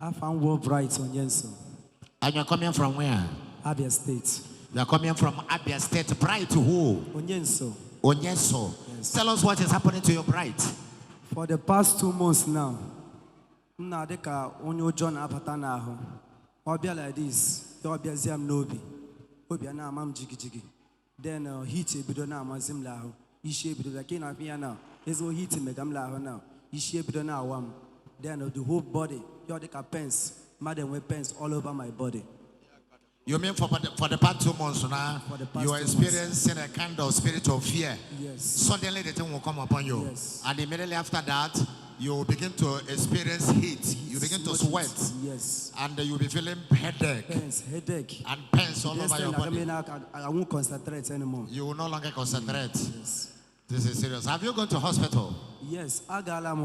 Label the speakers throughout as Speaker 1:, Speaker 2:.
Speaker 1: I found war bright on Yenso.
Speaker 2: And you're coming from where?
Speaker 1: Abia State.
Speaker 2: You're coming from Abia State. Bride to who?
Speaker 1: Onyenso.
Speaker 2: Onyenso.
Speaker 1: Yes.
Speaker 2: Tell us what is happening to your bride.
Speaker 1: For the past 2 months now, na deka onyo John apatana ho. Obia like this. Obia ziam nobi. Obia na amam jigi. Then heat bido na amazim la ho. Ishe bido like na afia now. Ezo heat megam la ho now. Ishe bido na awam. Then the whole body. You're the pens. Madam with pens all over my body.
Speaker 2: You mean for the past 2 months now, you are experiencing a kind of spirit of fear.
Speaker 1: Yes.
Speaker 2: Suddenly the thing will come upon you.
Speaker 1: Yes.
Speaker 2: And immediately after that, you begin to experience heat. You begin to sweat.
Speaker 1: Yes.
Speaker 2: And you'll be feeling headache.
Speaker 1: Headache.
Speaker 2: And pains all over your body.
Speaker 1: I won't concentrate anymore.
Speaker 2: You will no longer concentrate.
Speaker 1: Yes.
Speaker 2: This is serious. Have you gone to hospital?
Speaker 1: Yes. I got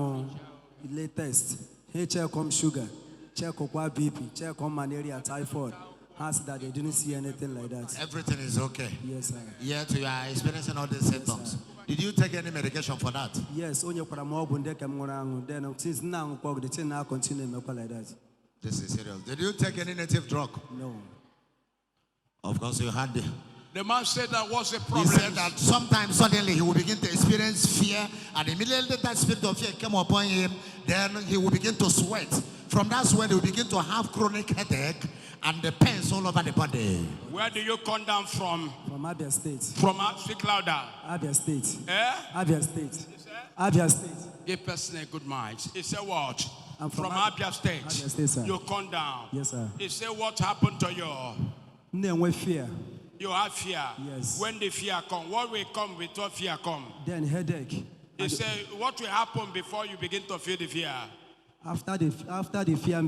Speaker 1: latest. Hey, check on sugar. Check on BP. Check on malaria, typhoid. Has that they didn't see anything like that.
Speaker 2: Everything is okay.
Speaker 1: Yes, sir.
Speaker 2: Yet you are experiencing all these symptoms. Did you take any medication for that?
Speaker 1: Yes, only for a more then since now the thing now continue like that.
Speaker 2: This is serious. Did you take any native drug?
Speaker 1: No.
Speaker 2: Of course you had
Speaker 3: the man said that was a problem.
Speaker 2: He said that sometimes suddenly he will begin to experience fear, and immediately that spirit of fear came upon him, then he will begin to sweat. From that sweat, he will begin to have chronic headache and the pains all over the body.
Speaker 3: Where do you come down from?
Speaker 1: From Abia State.
Speaker 3: From speak louder.
Speaker 1: Abia State.
Speaker 3: Eh?
Speaker 1: Abia State. Abia State.
Speaker 3: Give person a good mind. He said what?
Speaker 1: I'm
Speaker 3: from Abia State.
Speaker 1: Abia State, sir.
Speaker 3: You come down.
Speaker 1: Yes, sir.
Speaker 3: He said what happened to you?
Speaker 1: Then with fear.
Speaker 3: You have fear.
Speaker 1: Yes.
Speaker 3: When the fear come, what will come with what fear come?
Speaker 1: Then headache.
Speaker 3: He said what will happen before you begin to feel the fear?
Speaker 1: After the fear,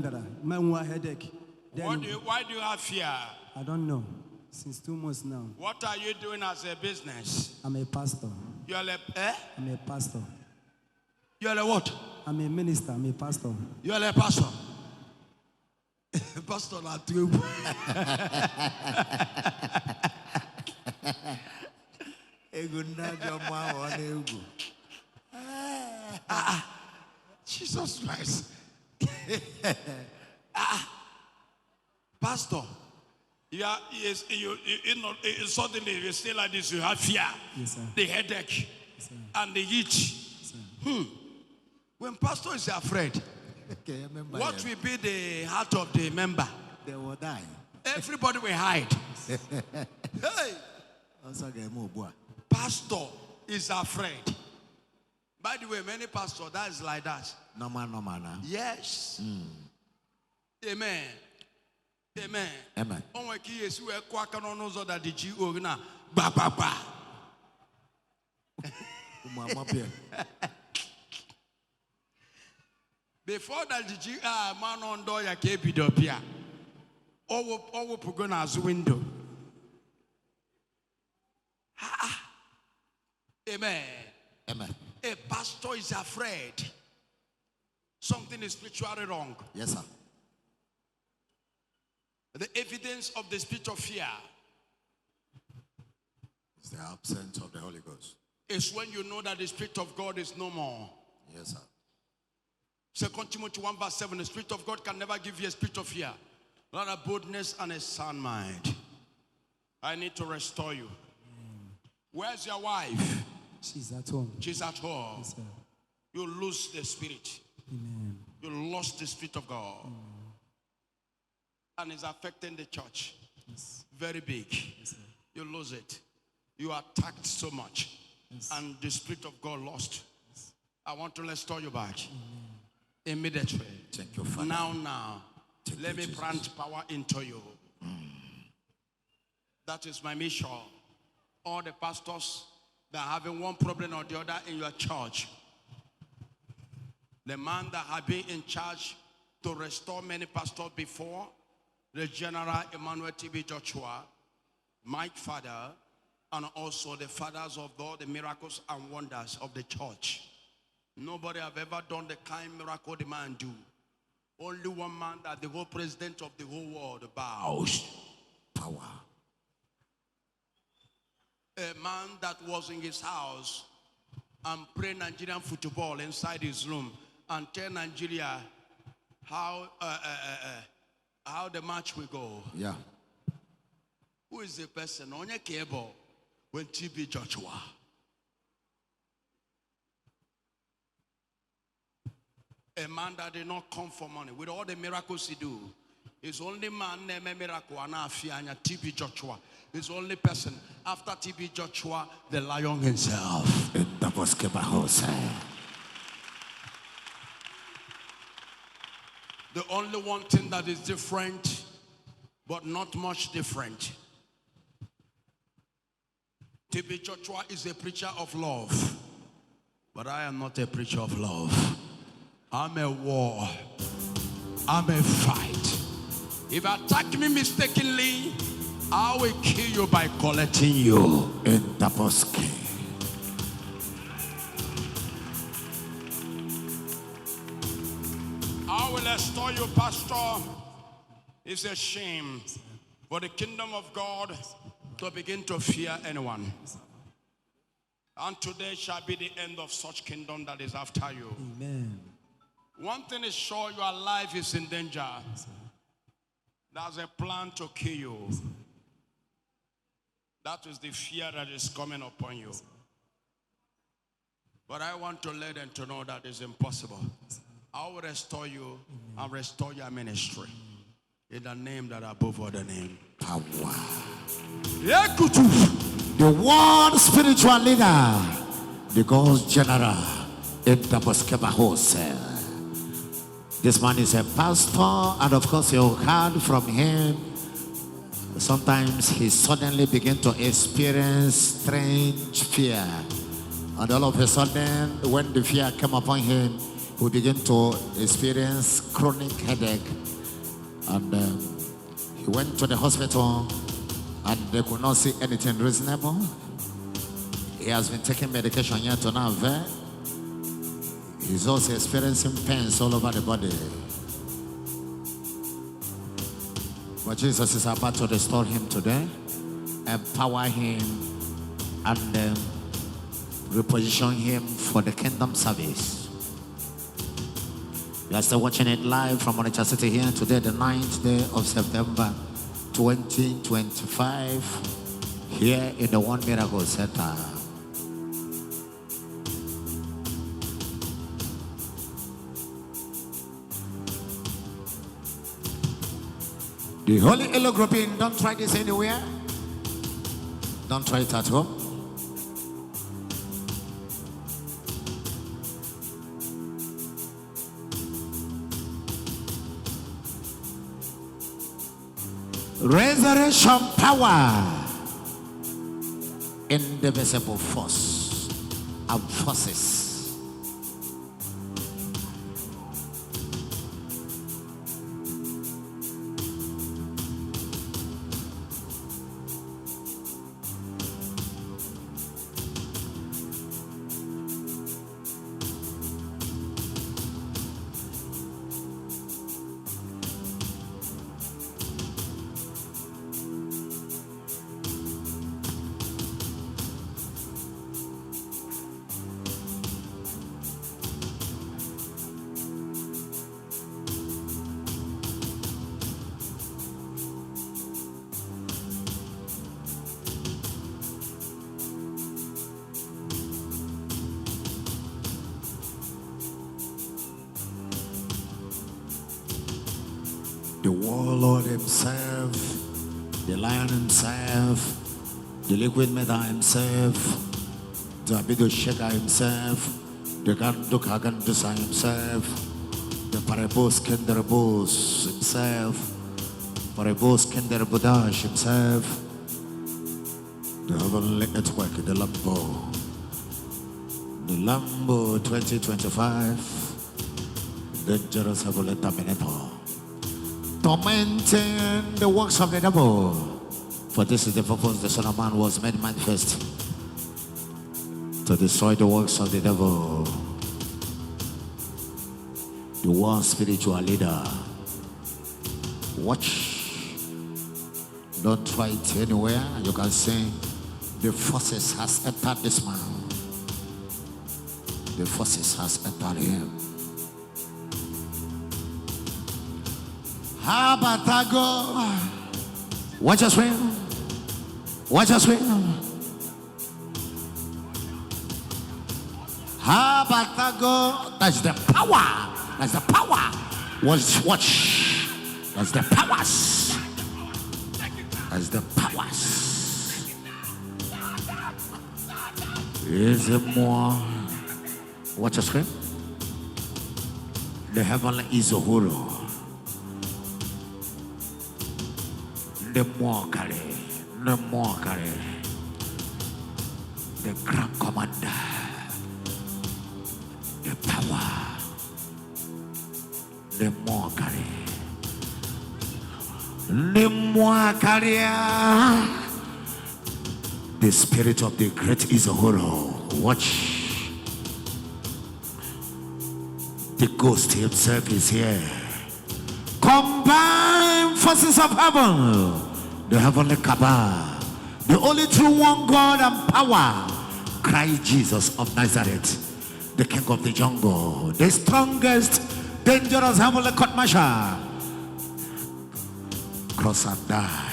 Speaker 1: my headache.
Speaker 3: Why do you have fear?
Speaker 1: I don't know. Since 2 months now.
Speaker 3: What are you doing as a business?
Speaker 1: I'm a pastor.
Speaker 3: You are
Speaker 1: I'm a pastor.
Speaker 3: You are a what?
Speaker 1: I'm a minister. I'm a pastor.
Speaker 3: You are a pastor. Pastor not true. Jesus Christ. Pastor, suddenly you stay like this, you have fear.
Speaker 1: Yes, sir.
Speaker 3: The headache.
Speaker 1: Yes, sir.
Speaker 3: And the itch.
Speaker 1: Yes,
Speaker 3: when pastor is afraid, what will be the heart of the member?
Speaker 2: They will die.
Speaker 3: Everybody will hide. Hey! Pastor is afraid. By the way, many pastors, that is like that.
Speaker 2: No man.
Speaker 3: Yes. Amen. Amen.
Speaker 2: Amen.
Speaker 3: Before that, the man on door ya keep up here. All put as window. Amen.
Speaker 2: Amen.
Speaker 3: A pastor is afraid. Something is spiritually wrong.
Speaker 2: Yes, sir.
Speaker 3: The evidence of the spirit of fear
Speaker 2: is the absence of the Holy Ghost.
Speaker 3: Is when you know that the Spirit of God is no more.
Speaker 2: Yes, sir.
Speaker 3: 2 Timothy 1:7, the Spirit of God can never give you a spirit of fear, but a boldness and a sound mind. I need to restore you. Where's your wife?
Speaker 1: She's at home.
Speaker 3: She's at home.
Speaker 1: Yes, sir.
Speaker 3: You lose the Spirit.
Speaker 1: Amen.
Speaker 3: You lost the Spirit of God. And it's affecting the church.
Speaker 1: Yes.
Speaker 3: Very big.
Speaker 1: Yes, sir.
Speaker 3: You lose it. You are attacked so much.
Speaker 1: Yes.
Speaker 3: And the Spirit of God lost.
Speaker 1: Yes.
Speaker 3: I want to restore you back. Immediately.
Speaker 2: Thank you, Father.
Speaker 3: Now.
Speaker 2: Thank
Speaker 3: Let
Speaker 2: you,
Speaker 3: me
Speaker 2: Jesus.
Speaker 3: plant power into you. That is my mission. All the pastors that are having one problem or the other in your church. The man that had been in charge to restore many pastors before, the General Emmanuel T.B. Joshua, my father, and also the fathers of all the miracles and wonders of the church. Nobody have ever done the kind miracle the man do. Only one man that the whole president of the whole world bows.
Speaker 2: Power.
Speaker 3: A man that was in his house and play Nigerian football inside his room and tell Nigeria how the match will go.
Speaker 2: Yeah.
Speaker 3: Who is the person? Onye Kebo when TB Joshua. A man that did not come for money. With all the miracles he do, he's only man named miracle and TB Joshua. He's only person after TB Joshua, the lion himself. The only one thing that is different, but not much different. TB Joshua is a preacher of love, but I am not a preacher of love. I'm a war. I'm a fight. If you attack me mistakenly, I will kill you by collecting you.
Speaker 2: In Taposke.
Speaker 3: I will restore you, Pastor. It's a shame for the kingdom of God to begin to fear anyone. And today shall be the end of such kingdom that is after you.
Speaker 1: Amen.
Speaker 3: One thing is sure, your life is in danger. There's a plan to kill you. That is the fear that is coming upon you. But I want to let them to know that it's impossible. I will restore you and restore your ministry. In the name that above all the name.
Speaker 2: Power. The world spiritual leader, the God's general, in Taposkeba wholesale. This man is a pastor, and of course you heard from him. Sometimes he suddenly begin to experience strange fear. And all of a sudden, when the fear came upon him, he began to experience chronic headache. And he went to the hospital, and they could not see anything reasonable. He has been taking medication yet to now. He's also experiencing pains all over the body. But Jesus is about to restore him today, empower him, and reposition him for the kingdom service. You are still watching it live from Onitsha City here today, the 9th day of September 2025, here in the One Miracle Center. The Holy Elo grouping, don't try this anywhere. Don't try it at home. Resurrection power, indivisible force and forces. The warlord himself, the lion himself, the liquid metal himself, the Abido Shaker himself, the Ganduka Gandusa himself, the Parabos Kenderbos himself, Parabos Kenderbodash himself, the Heavenly Network, the Lambo 2025, dangerous Heavenly Terminator. Tormenting the works of the devil. For this is the purpose the Son of Man was made manifest, to destroy the works of the devil. The one spiritual leader. Watch. Don't try it anywhere. You can say the forces has entered this man. The forces has entered him. Habatago. Watch us swing. Watch us swing. Habatago. That's the power. That's the power. Watch. That's the powers. That's the powers. Is it more? Watch us screen. The heavenly is a hero. The mockery. The mockery. The grand commander. The power. The mockery. The mockery. The spirit of the great Isahoro. Watch. The ghost himself is here. Combined forces of heaven. The heavenly Kaaba. The only true one God and power. Christ Jesus of Nazareth. The king of the jungle. The strongest, dangerous heavenly court martial. Cross and die.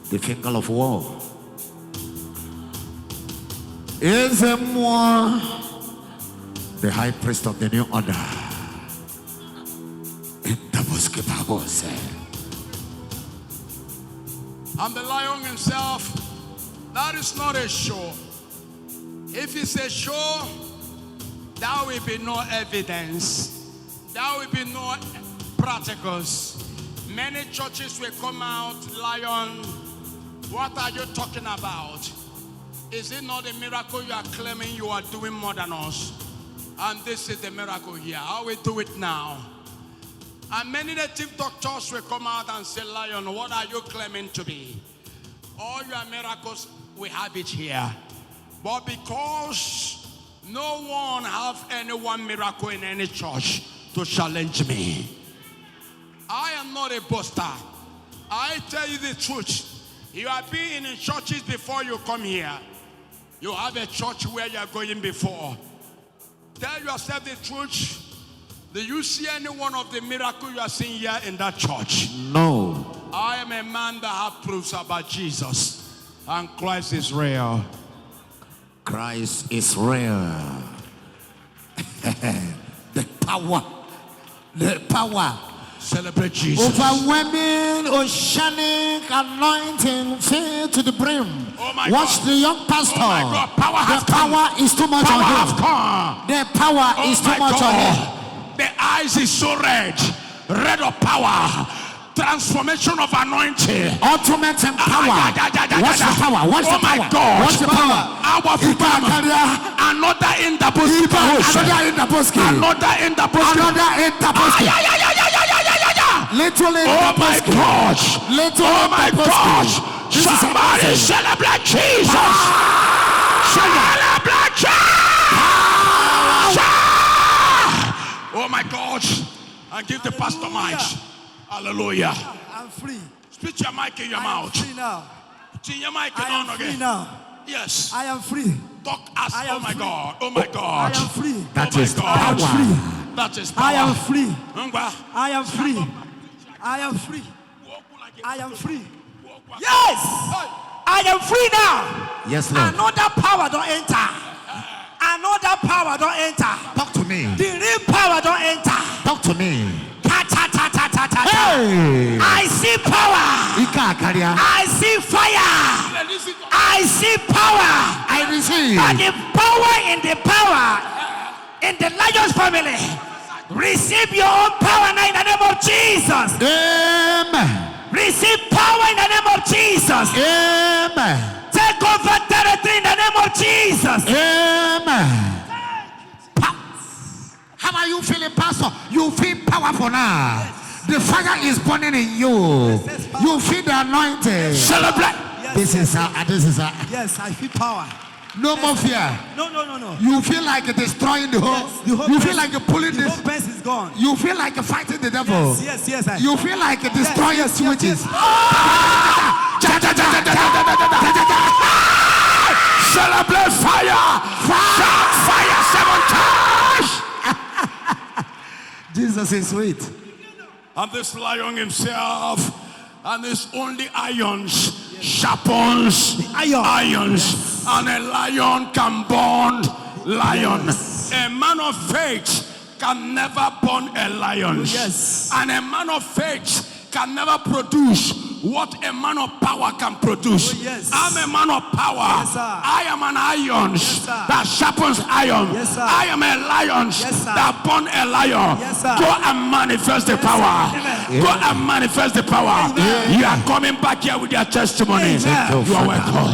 Speaker 2: The finger of war. Is a more the high priest of the new order.
Speaker 3: I'm the lion himself. That is not a show. If it's a show, there will be no evidence. There will be no practicals. Many churches will come out, lion. What are you talking about? Is it not a miracle you are claiming you are doing more than us? And this is the miracle here. How we do it now? And many native doctors will come out and say, Lion, what are you claiming to be? All your miracles, we have it here. But because no one have any one miracle in any church to challenge me, I am not a boaster. I tell you the truth. You have been in churches before you come here. You have a church where you are going before. Tell yourself the truth. Do you see any one of the miracles you are seeing here in that church?
Speaker 2: No.
Speaker 3: I am a man that have proofs about Jesus. And Christ is real.
Speaker 2: Christ is real. The power. The power.
Speaker 3: Celebrate Jesus.
Speaker 2: Overwhelming oceanic anointing filled to the brim.
Speaker 3: Oh my
Speaker 2: Watch
Speaker 3: God.
Speaker 2: the young pastor.
Speaker 3: Oh my God.
Speaker 2: The power is too much
Speaker 3: Power
Speaker 2: on
Speaker 3: have
Speaker 2: him.
Speaker 3: come.
Speaker 2: The power is too much on him.
Speaker 3: The eyes is so red. Red of power. Transformation of anointing.
Speaker 2: Ultimate in power. Watch the power. Watch the
Speaker 3: Oh my
Speaker 2: power.
Speaker 3: God.
Speaker 2: Watch the power.
Speaker 3: Our another in the bush.
Speaker 2: Another in the bosque.
Speaker 3: Another in the bush.
Speaker 2: Another in the bosque. Literally in
Speaker 3: Oh
Speaker 2: the
Speaker 3: my
Speaker 2: bosque.
Speaker 3: gosh.
Speaker 2: Literally
Speaker 3: Oh
Speaker 2: in
Speaker 3: my
Speaker 2: the bosque.
Speaker 3: gosh.
Speaker 2: This is
Speaker 3: Somebody
Speaker 2: amazing.
Speaker 3: celebrate Jesus. Celebrate Jesus. Oh my God. And give the pastor mic. Hallelujah.
Speaker 1: I'm free.
Speaker 3: Spit your mic in your
Speaker 1: I am
Speaker 3: mouth.
Speaker 1: free now.
Speaker 3: Put your mic
Speaker 1: I
Speaker 3: on
Speaker 1: am free
Speaker 3: again.
Speaker 1: now.
Speaker 3: Yes.
Speaker 1: I am free.
Speaker 3: Talk as
Speaker 1: I am
Speaker 3: oh my
Speaker 1: free.
Speaker 3: God. Oh my God.
Speaker 1: I am free.
Speaker 2: That
Speaker 3: Oh my
Speaker 2: is
Speaker 3: God.
Speaker 1: I am
Speaker 2: power.
Speaker 1: free.
Speaker 3: That is power.
Speaker 1: I am free.
Speaker 3: Ngwa.
Speaker 1: I am free. I am free. I am free. Yes! I am free now.
Speaker 2: Yes, Lord.
Speaker 1: Another power don't enter. Another power don't enter.
Speaker 2: Talk to me.
Speaker 1: The real power don't enter.
Speaker 2: Talk to me.
Speaker 1: Hey! I see power.
Speaker 2: Ika Akaria.
Speaker 1: I see fire. I see power.
Speaker 2: I receive.
Speaker 1: And the power in the power in the Lion's family. Receive your own power now in the name of Jesus.
Speaker 2: Amen.
Speaker 1: Receive power in the name of Jesus.
Speaker 2: Amen.
Speaker 1: Take over territory in the name of Jesus.
Speaker 2: Amen. How are you feeling, Pastor? You feel powerful now. Yes. The fire is burning in you. Yes, you feel the anointing.
Speaker 3: Celebrate.
Speaker 1: Yes,
Speaker 2: This is
Speaker 1: yes, I feel power.
Speaker 2: No more fear.
Speaker 1: No.
Speaker 2: You feel like destroying the whole.
Speaker 1: Yes, the whole
Speaker 2: you
Speaker 1: best,
Speaker 2: feel like pulling
Speaker 1: the
Speaker 2: this.
Speaker 1: whole best is gone.
Speaker 2: You feel like fighting the devil.
Speaker 1: Yes.
Speaker 2: You feel like destroying switches.
Speaker 3: Celebrate fire. Fire 7 times.
Speaker 2: Jesus is sweet.
Speaker 3: And this lion himself, and his only irons, sharpens irons. And a lion can bond lion. A man of faith can never born a lion. And a man of faith can never produce what a man of power can produce. I'm a man of power. I am an iron that sharpens iron. I am a lion that born a lion. Go and manifest the power. Go and manifest the power. You are coming back here with your testimony. You are welcome.